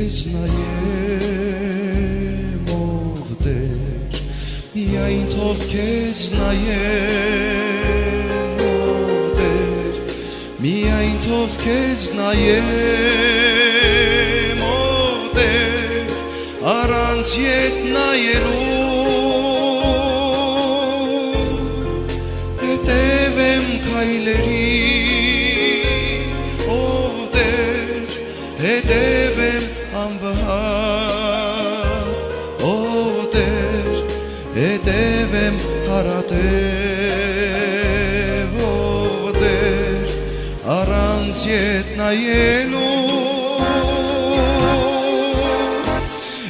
քեզ նայեմ ով Տեր միայն թող քեզ նայեմ ով Տեր միայն թող քեզ նայեմ ով Տեր առանց ետ նայելու հետևեմ քայլերի ով Տեր հետևեմ անվհատ ով Տեր հետևեմ հարատև ով Տեր առանց ետ նայելու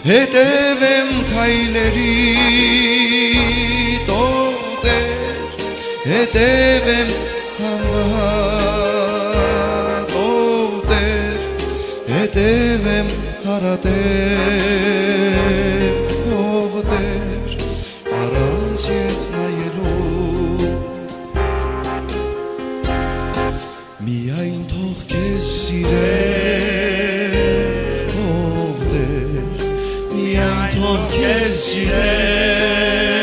հետևեմ քայլերիդ ով Տեր հետևեմ անվհատ ով Տեր հետևեմ հարատև ով Տեր առանց ետ նայելու միայն թող քեզ սիրեմ ով Տեր միայն թող քեզ սիրեմ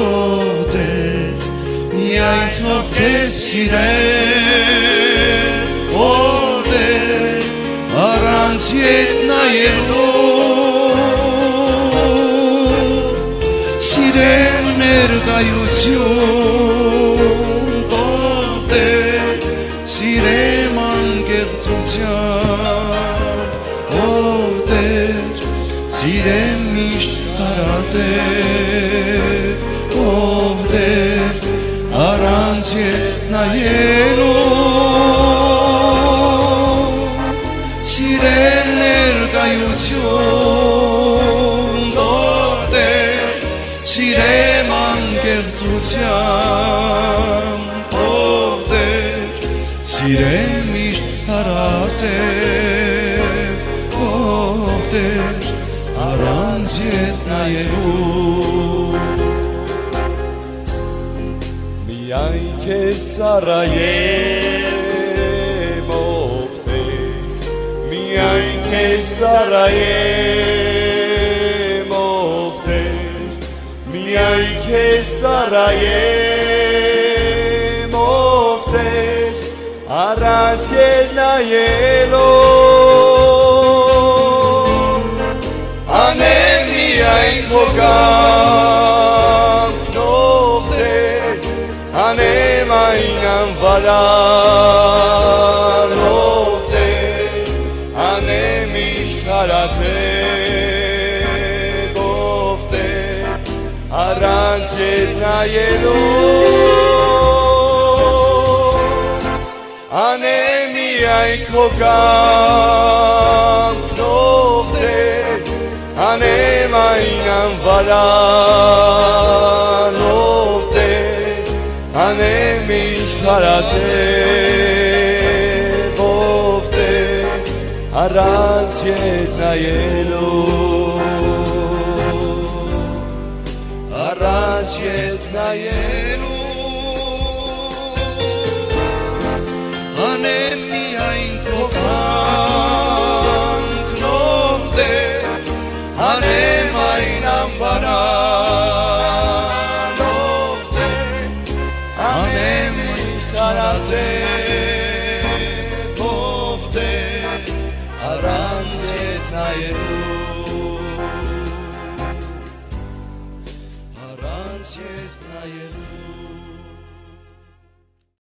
ով Տեր միայն թող քեզ սիրեմ ով Տեր առանց ետ նայելու սիրեմ ներկայություն ով Տեր սիրեմ անկեղծությամբ ով Տեր սիրեմ միշտ հարատև ով Տեր առանց ետ նայելու սիրեմ ներկայություն ով Տեր սիրեմ անկեղծությամբ ով Տեր սիրեմ միշտ հարատև ով Տեր առանց ետ նայելու միայն քեզ սառայեմ ով Տեր միայն քեզ սառայեմ ով Տեր միայն քեզ սառայեմ ով Տեր առանց ետ նայելու անեմ միայն քո կամքն ով Տեր անեմ այն անվարան ով Տեր անեմ միշտ հարատև ով Տեր առանց ետ նայելու անեմ միայն քո կամքն ով Տեր անեմ այն անվարան ով Տեր անեմ միշտ հարատև ով Տեր առանց ետ նայելու առանց ետ նայելու անեմ միայն քո կամքն ով Տեր անեմ այն անվարան ով Տեր անեմ միշտ հարատև ով Տեր առանց ետ նայելու առանց ետ նայելու